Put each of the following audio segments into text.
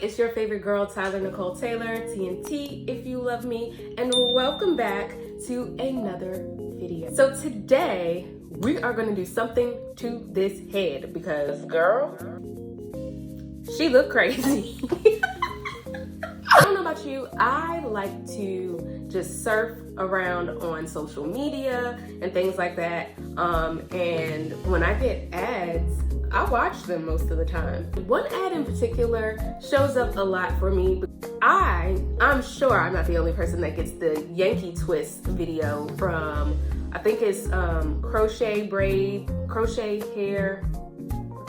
it's your favorite girl, Tyler Nicole Taylor, TNT if you love me, and welcome back to another video. So today, we are gonna do something to this head because girl, she look crazy. I don't know about you, I like to just surf around on social media and things like that. And when I get ads, I watch them most of the time. One ad in particular shows up a lot for me. I'm sure I'm not the only person that gets the Yanky twist video from, I think it's crochet braid hair.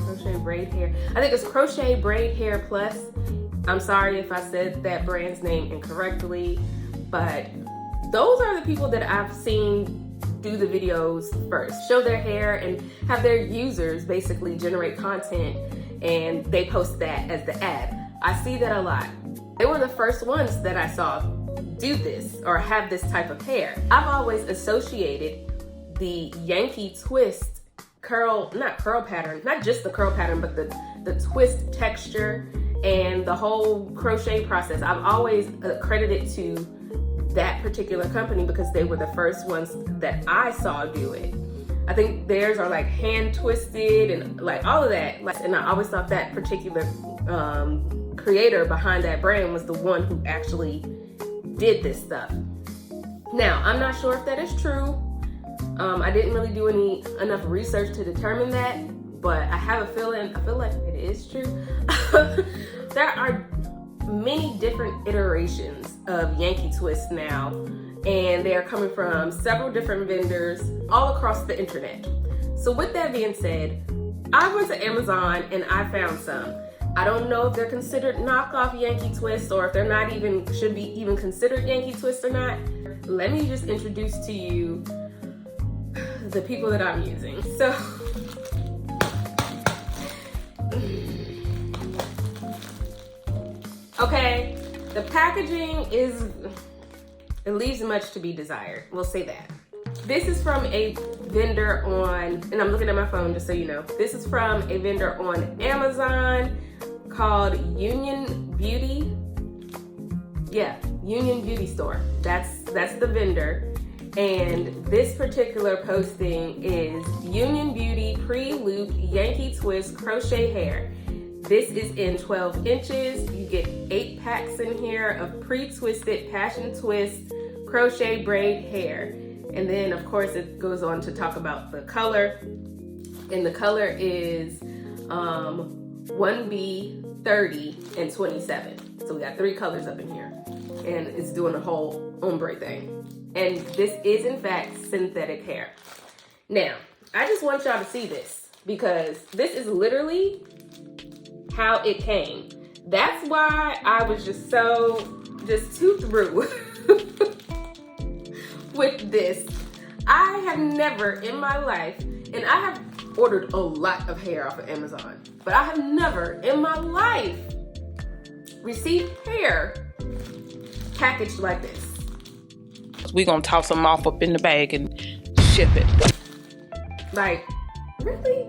I think it's Crochet Braid Hair Plus. I'm sorry if I said that brand's name incorrectly, but those are the people that I've seen do the videos first, show their hair and have their users basically generate content and they post that as the ad. I see that a lot. They were the first ones that I saw do this or have this type of hair. I've always associated the Yanky twist not just the curl pattern, but the twist texture and the whole crochet process. I've always credited to that particular company because they were the first ones that I saw do it. I think theirs are like hand twisted and like all of that. And I always thought that particular creator behind that brand was the one who actually did this stuff. Now, I'm not sure if that is true. I didn't really do enough research to determine that, but I have a feeling, I feel like it is true. There are many different iterations of Yanky twist now, and they are coming from several different vendors all across the internet. So with that being said, I went to Amazon and I found some. I don't know if they're considered knockoff Yanky twist or if they're not even, should be even considered Yanky twist or not. Let me just introduce to you the people that I'm using. So, okay, the packaging it leaves much to be desired. We'll say that. This is from a vendor on, and I'm looking at my phone just so you know. This is from a vendor on Amazon called Union Beauty. Yeah, Union Beauty Store. That's the vendor. And this particular posting is Union Beauty Pre-Looped Yanky Twist Crochet Hair. This is in 12 inches. You get 8 packs in here of pre-twisted passion twist crochet braid hair. And then of course it goes on to talk about the color. And the color is 1B, 30, and 27. So we got 3 colors up in here. And it's doing a whole ombre thing. And this is in fact synthetic hair. Now, I just want y'all to see this because this is literally how it came. That's why I was just too through with this. I have never in my life, and I have ordered a lot of hair off of Amazon, but I have never in my life received hair packaged like this. We're gonna toss them off up in the bag and ship it. Like, really?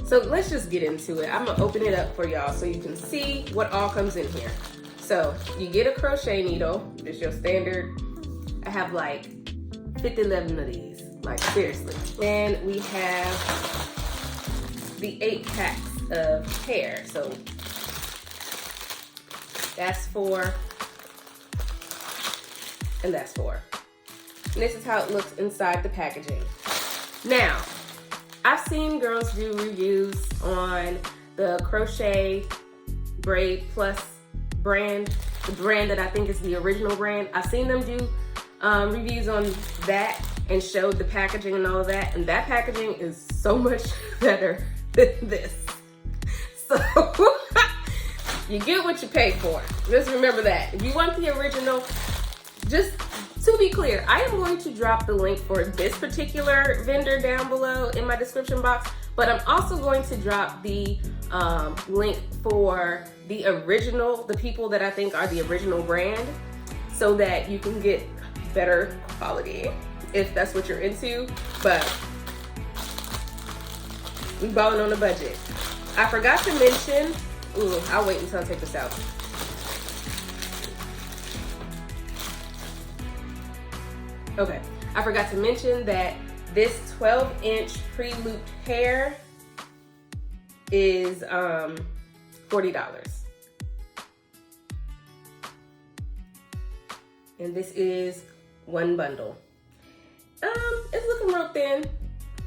So let's just get into it. I'm gonna open it up for y'all so you can see what all comes in here. So you get a crochet needle, just your standard. I have like 11 of these, like seriously. And we have the 8 packs of hair. So that's 4. And that's 4. And this is how it looks inside the packaging. Now, I've seen girls do reviews on the Crochet Braid Plus brand, the brand that I think is the original brand. I've seen them do reviews on that and showed the packaging and all of that. And that packaging is so much better than this. So, you get what you pay for. Just remember that. If you want the original, just to be clear, I am going to drop the link for this particular vendor down below in my description box, but I'm also going to drop the link for the original, the people that I think are the original brand, so that you can get better quality if that's what you're into. But we balling on a budget. I forgot to mention Ooh, I'll wait until I take this out. Okay, I forgot to mention that this 12-inch pre-looped hair is $40. And this is one bundle. It's looking real thin.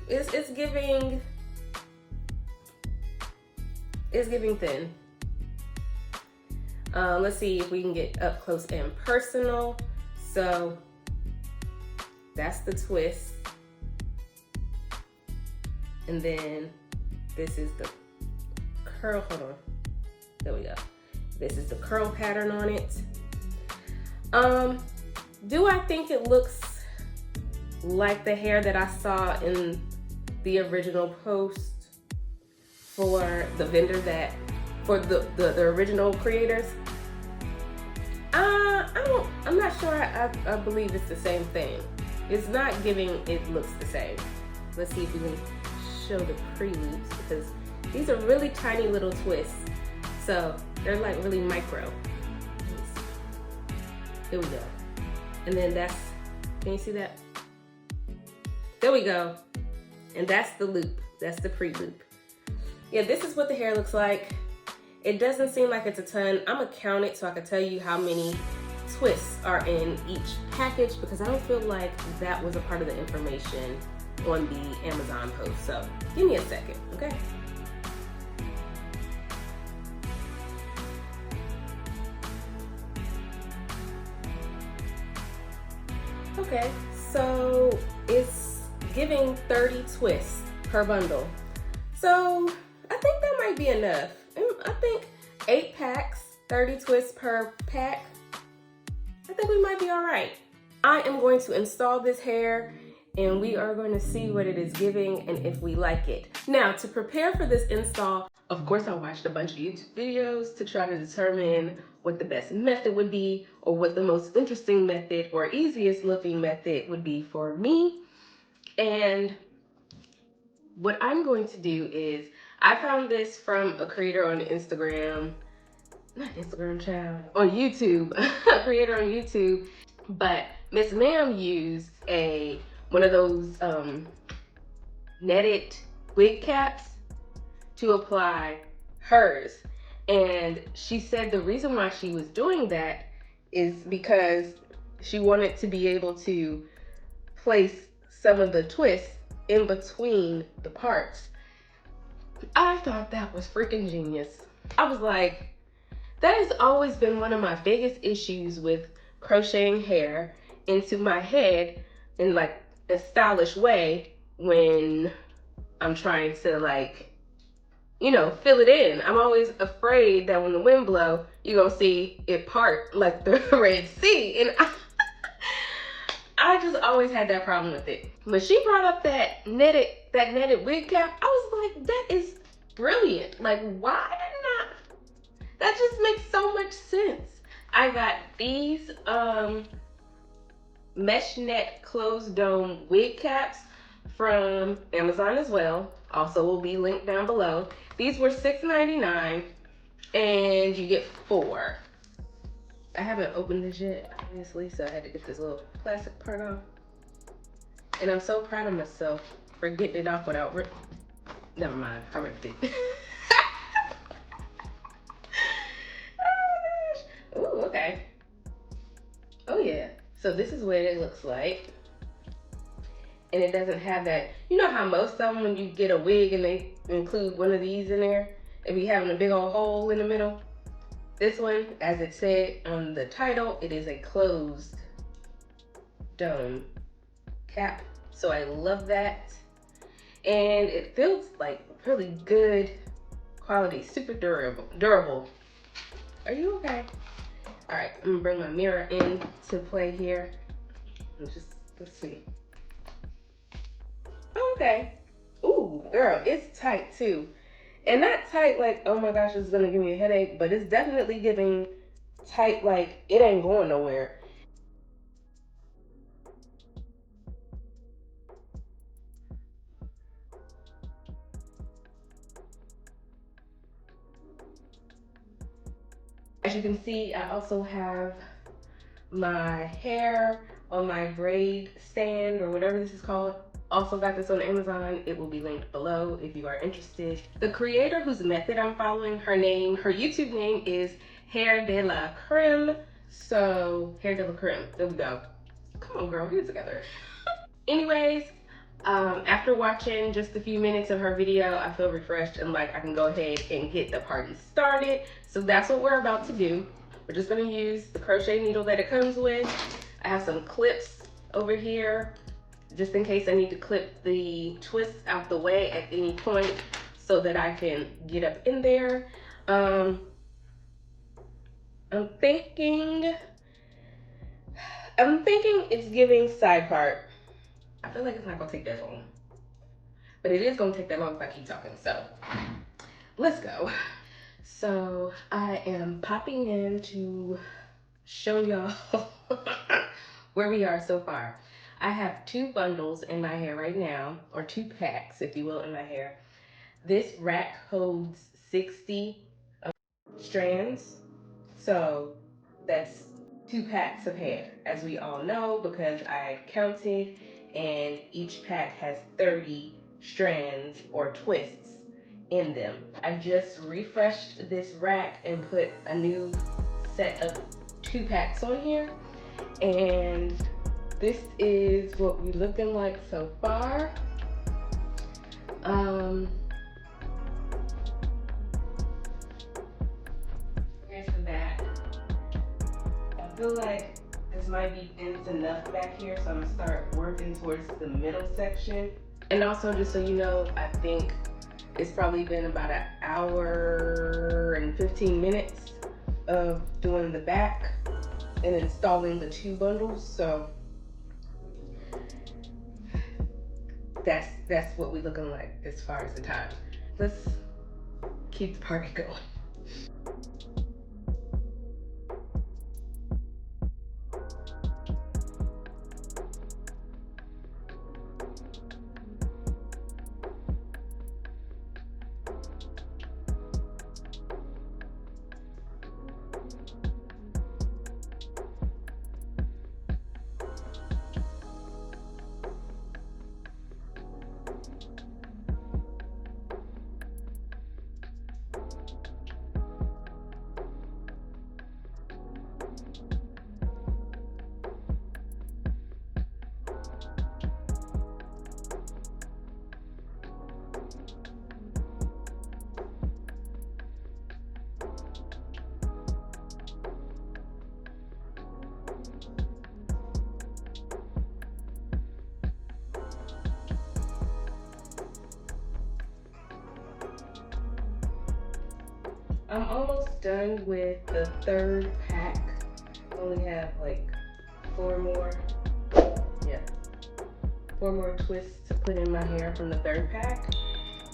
It's giving thin. Let's see if we can get up close and personal. So that's the twist. And then this is the curl, hold on. There we go. This is the curl pattern on it. Do I think it looks like the hair that I saw in the original post for the vendor for the original creators? I'm not sure. I believe it's the same thing. It's not giving it looks the same. Let's see if we can show the pre-loops, because these are really tiny little twists. So they're like really micro. Here we go. And then can you see that? There we go. And that's the loop. That's the pre-loop. Yeah, this is what the hair looks like. It doesn't seem like it's a ton. I'm gonna count it so I can tell you how many twists are in each package, because I don't feel like that was a part of the information on the Amazon post. So give me a second, okay? Okay, so it's giving 30 twists per bundle. So I think that might be enough. I think 8 packs, 30 twists per pack. I think we might be all right. I am going to install this hair and we are going to see what it is giving and if we like it. Now, to prepare for this install, of course, I watched a bunch of YouTube videos to try to determine what the best method would be, or what the most interesting method or easiest looking method would be for me. And what I'm going to do is, I found this from a creator on Instagram, not Instagram, child, on YouTube, a creator on YouTube. But Miss Ma'am used one of those netted wig caps to apply hers. And she said the reason why she was doing that is because she wanted to be able to place some of the twists in between the parts. I thought that was freaking genius. I was like, that has always been one of my biggest issues with crocheting hair into my head in like a stylish way when I'm trying to like, you know, fill it in. I'm always afraid that when the wind blows, you're gonna see it part like the Red Sea. And I just always had that problem with it. When she brought up that netted wig cap, I was like, that is brilliant. Like, why not? That just makes so much sense. I got these mesh net closed dome wig caps from Amazon as well. Also will be linked down below. These were $6.99 and you get 4. I haven't opened this yet, obviously, so I had to get this little plastic part off. And I'm so proud of myself for getting it off without never mind, I ripped it. Oh gosh. Ooh, okay. Oh yeah. So this is what it looks like. And it doesn't have that, you know how most of them, when you get a wig and they include one of these in there, they be having a big old hole in the middle. This one, as it said on the title, it is a closed dome cap. So I love that. And it feels like really good quality, super durable. Are you okay? All right, I'm gonna bring my mirror in to play here. Let's see. Okay. Ooh, girl, it's tight too. And not tight like, oh my gosh, it's gonna give me a headache, but it's definitely giving tight like it ain't going nowhere. As you can see, I also have my hair on my braid stand or whatever this is called. Also got this on Amazon. It will be linked below if you are interested. The creator whose method I'm following, her YouTube name is Hair de la Creme. So, Hair de la Creme, there we go. Come on girl, get it together. Anyways, after watching just a few minutes of her video, I feel refreshed and like I can go ahead and get the party started. So that's what we're about to do. We're just gonna use the crochet needle that it comes with. I have some clips over here, just in case I need to clip the twists out the way at any point so that I can get up in there. I'm thinking it's giving side part. I feel like it's not gonna take that long, but it is gonna take that long if I keep talking, so let's go. So I am popping in to show y'all where we are so far. I have 2 bundles in my hair right now, or 2 packs, if you will, in my hair. This rack holds 60 strands, so that's 2 packs of hair, as we all know, because I counted, and each pack has 30 strands or twists in them. I just refreshed this rack and put a new set of 2 packs on here, and this is what we're looking like so far. Here's the back. I feel like this might be dense enough back here, so I'm gonna start working towards the middle section. And also, just so you know, I think it's probably been about an hour and 15 minutes of doing the back and installing the 2 bundles, so that's what we're looking like as far as the time. Let's keep the party going. I'm almost done with the 3rd pack. I only have like 4 more. Yeah, 4 more twists to put in my hair from the 3rd pack.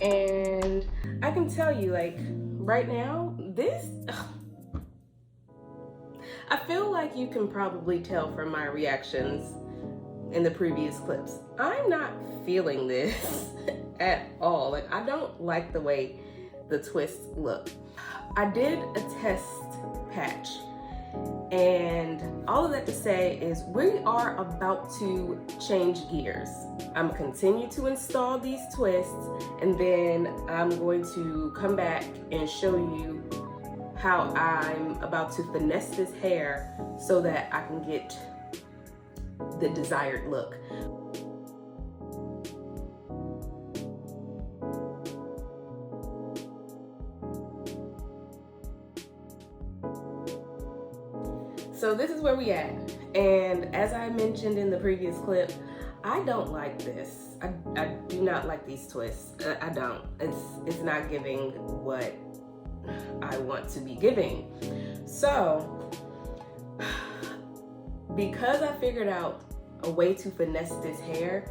And I can tell you, like, right now, I feel like you can probably tell from my reactions in the previous clips. I'm not feeling this at all. Like, I don't like the way the twists look. I did a test patch, and all of that to say is we are about to change gears. I'm gonna continue to install these twists, and then I'm going to come back and show you how I'm about to finesse this hair so that I can get the desired look. So this is where we at, and as I mentioned in the previous clip, I don't like this. I do not like these twists. I don't. It's not giving what I want to be giving. So because I figured out a way to finesse this hair,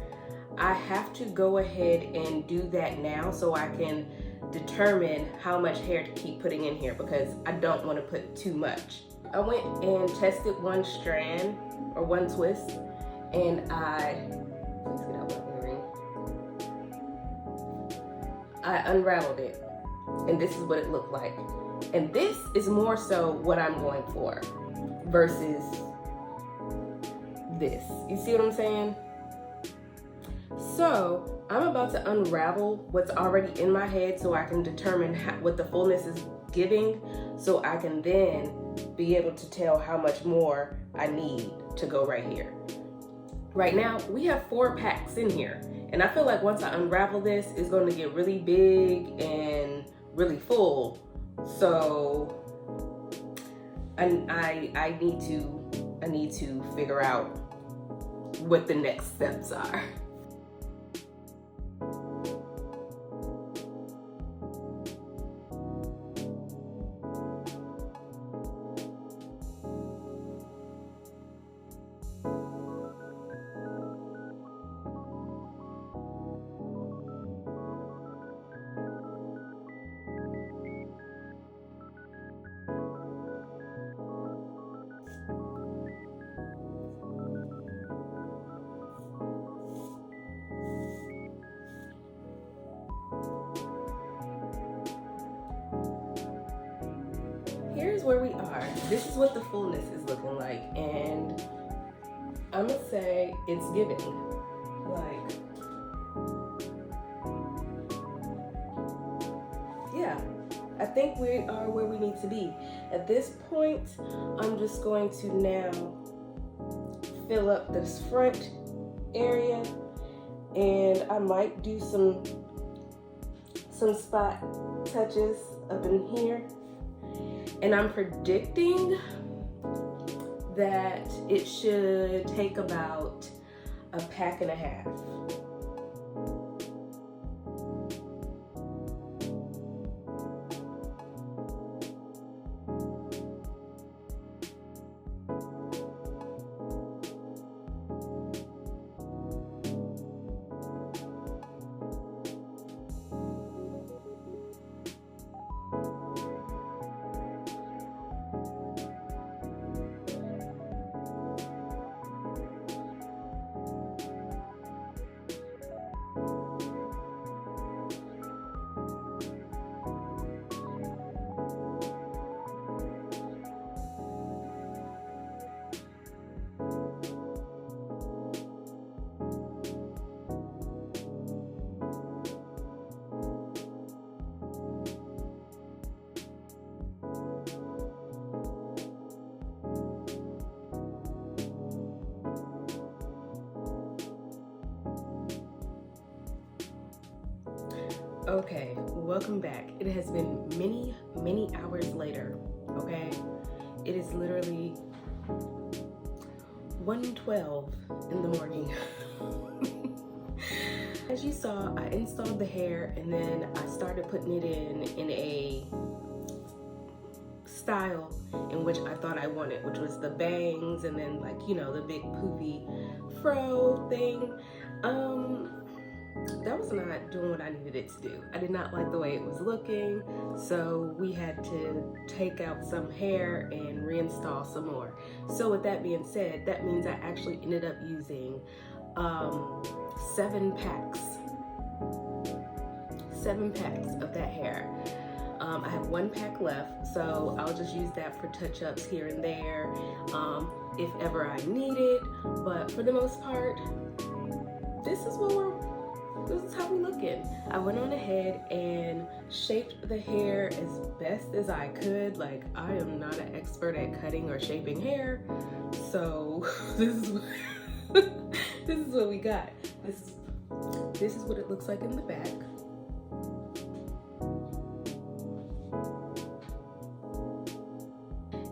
I have to go ahead and do that now so I can determine how much hair to keep putting in here, because I don't want to put too much. I went and tested 1 strand or 1 twist, and please get out my earring. I unraveled it, and this is what it looked like. And this is more so what I'm going for versus this. You see what I'm saying? So I'm about to unravel what's already in my head so I can determine what the fullness is giving, so I can then be able to tell how much more I need to go right here. Right now, we have 4 packs in here. And I feel like once I unravel this, it's going to get really big and really full. So I need to figure out what the next steps are. Here's where we are. This is what the fullness is looking like, and I'm gonna say it's giving. Like, yeah, I think we are where we need to be. At this point, I'm just going to now fill up this front area, and I might do some spot touches up in here. And I'm predicting that it should take about a pack and a half. Okay, welcome back. It has been many hours later, okay? It is literally 1:12 in the morning. As you saw, I installed the hair and then I started putting it in a style in which I thought I wanted, which was the bangs and then, like, you know, the big poofy fro thing. That was not doing what I needed it to do. I did not like the way it was looking, so we had to take out some hair and reinstall some more. So with that being said, that means I actually ended up using 7 packs of that hair. I have 1 pack left, so I'll just use that for touch-ups here and there, if ever I need it. But for the most part, this is how we're looking. I went on ahead and shaped the hair as best as I could. Like, I am not an expert at cutting or shaping hair, so this is what we got. This is what it looks like in the back.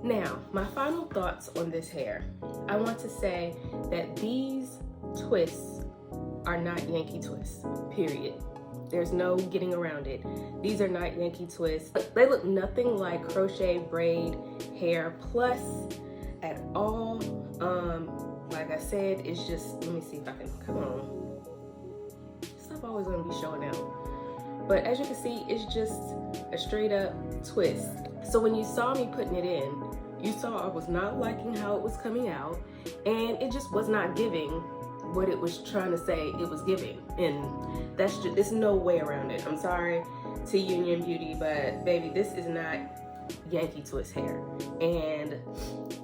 Now, my final thoughts on this hair. I want to say that these twists are not Yanky twists, period. There's no getting around it. These are not Yanky twists. They look nothing like crochet braid hair plus at all. Like I said, it's just, let me see if I can, come on. Stuff always gonna be showing out. But as you can see, it's just a straight up twist. So when you saw me putting it in, you saw I was not liking how it was coming out, and it just was not giving what it was trying to say it was giving. And that's just, there's no way around it. I'm sorry to Union Beauty, but baby, this is not Yankee twist hair. And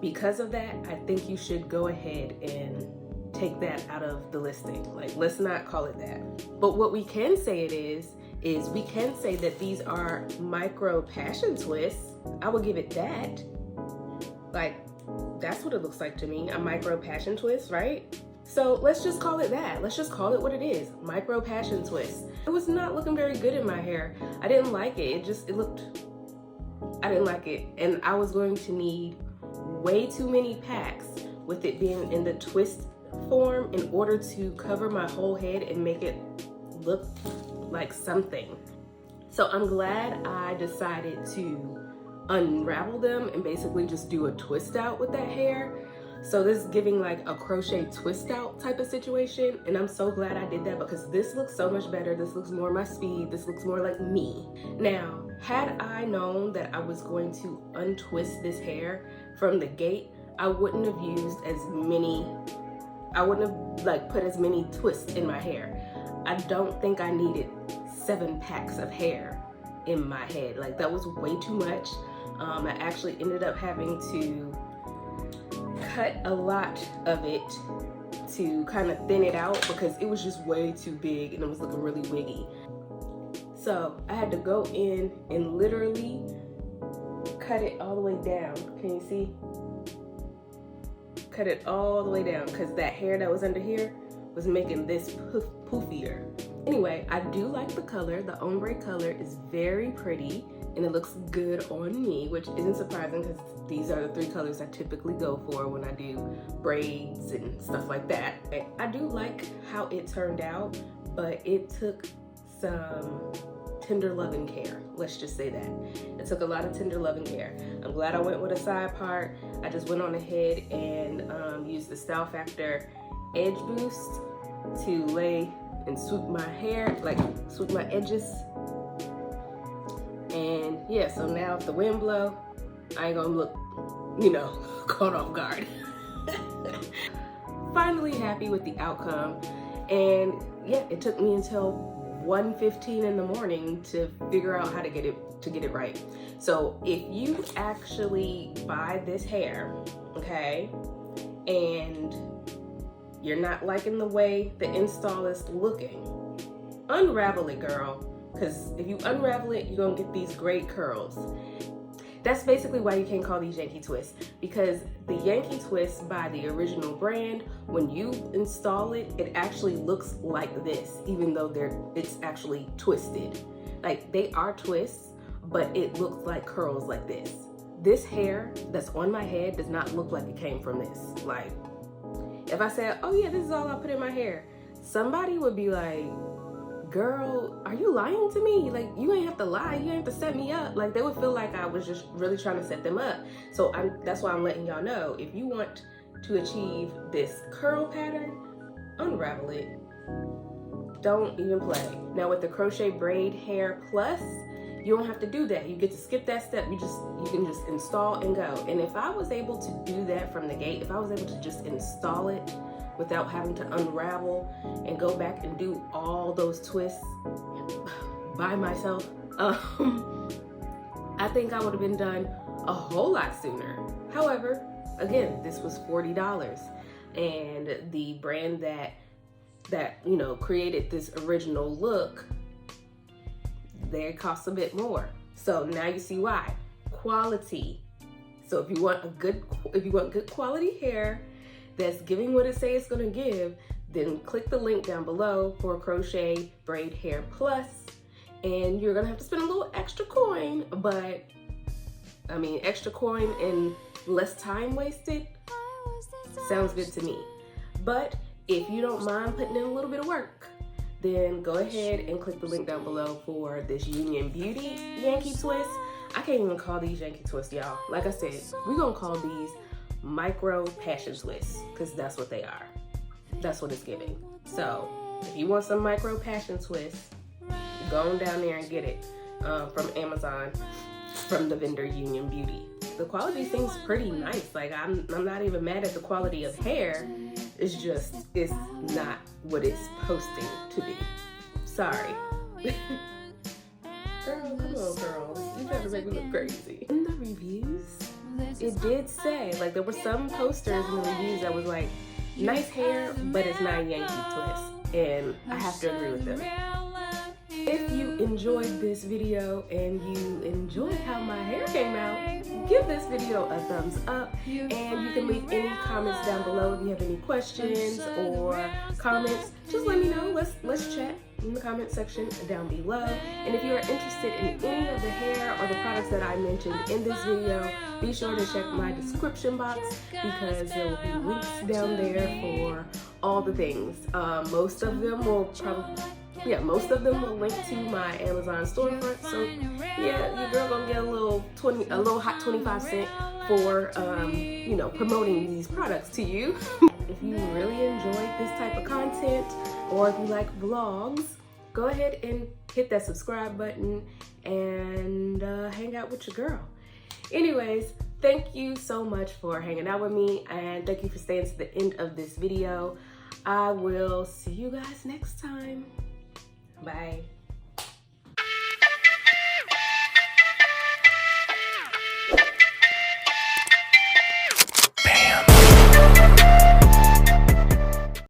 because of that, I think you should go ahead and take that out of the listing. Like, let's not call it that. But what we can say it is we can say that these are micro passion twists. I would give it that. Like, that's what it looks like to me, a micro passion twist, right? So let's just call it that. Let's just call it what it is, micro passion twist. It was not looking very good in my hair. I didn't like it. I didn't like it. And I was going to need way too many packs with it being in the twist form in order to cover my whole head and make it look like something. So I'm glad I decided to unravel them and basically just do a twist out with that hair. So this is giving like a crochet twist out type of situation, and I'm so glad I did that because this looks so much better. This looks more my speed. This looks more like me. Now, had I known that I was going to untwist this hair from the gate, I wouldn't have used as many, I wouldn't have like put as many twists in my hair. I don't think I needed 7 packs of hair in my head. Like, that was way too much. I actually ended up having to cut a lot of it to kind of thin it out because it was just way too big and it was looking really wiggy. So I had to go in and literally cut it all the way down. Can you see? Cut it all the way down because that hair that was under here was making this poofier. Anyway, I do like the color. The ombre color is very pretty and it looks good on me, which isn't surprising because these are the 3 colors I typically go for when I do braids and stuff like that. I do like how it turned out, but it took some tender loving care. Let's just say that. It took a lot of tender loving care. I'm glad I went with a side part. I just went on ahead and used the Style Factor Edge Boost to lay and swoop my hair, like swoop my edges. And yeah, so now if the wind blow, I ain't gonna look, you know, caught off guard. Finally happy with the outcome. And yeah, it took me until 1:15 in the morning to figure out how to get it right. So if you actually buy this hair, okay, and you're not liking the way the install is looking, unravel it, girl. Because if you unravel it, you're gonna get these great curls. That's basically why you can't call these Yankee twists, because the Yankee twist by the original brand, when you install it, it actually looks like this, even though it's actually twisted. Like, they are twists, but it looks like curls like this. This hair that's on my head does not look like it came from this. Like, if I said, oh yeah, this is all I put in my hair, somebody would be like, girl, are you lying to me? Like, you ain't have to lie, you ain't have to set me up. Like, they would feel like I was just really trying to set them up. So that's why I'm letting y'all know, if you want to achieve this curl pattern, unravel it. Don't even play. Now with the Crochet Braid Hair Plus, you don't have to do that. You get to skip that step. You can just install and go. And if I was able to do that from the gate, if I was able to just install it without having to unravel and go back and do all those twists by myself, I think I would have been done a whole lot sooner. However, again, this was $40, and the brand that you know created this original look, they cost a bit more. So now you see why. Quality. So if you want good quality hair that's giving what it say it's gonna give, then click the link down below for Crochet Braid Hair Plus, and you're gonna have to spend a little extra coin, but I mean, extra coin and less time wasted sounds good to me. But if you don't mind putting in a little bit of work, then go ahead and click the link down below for this Union Beauty Yankee twist. I can't even call these Yankee twists, y'all. Like I said, we're gonna call these micro passion twists, because that's what they are. That's what it's giving. So if you want some micro passion twists, go on down there and get it from Amazon, from the vendor Union Beauty. The quality seems pretty nice. Like, I'm not even mad at the quality of hair. It's just, it's not what it's posting to be. Sorry. Girl, come on, girl. You trying to make me look crazy. In the reviews, it did say, like, there were some posters in the reviews that was like, nice hair, but it's not Yankee twist. And I have to agree with them. If you enjoyed this video and you enjoyed how my hair came out, give this video a thumbs up, and you can leave any comments down below if you have any questions or comments. Just let me know. Let's chat in the comment section down below. And if you are interested in any of the hair or the products that I mentioned in this video, be sure to check my description box because there will be links down there for all the things. Most of them will link to my Amazon storefront. So yeah, your girl gonna get a little hot 25 cents for promoting these products to you. If you really enjoyed this type of content, or if you like vlogs, go ahead and hit that subscribe button and hang out with your girl. Anyways, thank you so much for hanging out with me, and thank you for staying to the end of this video. I will see you guys next time. Bye.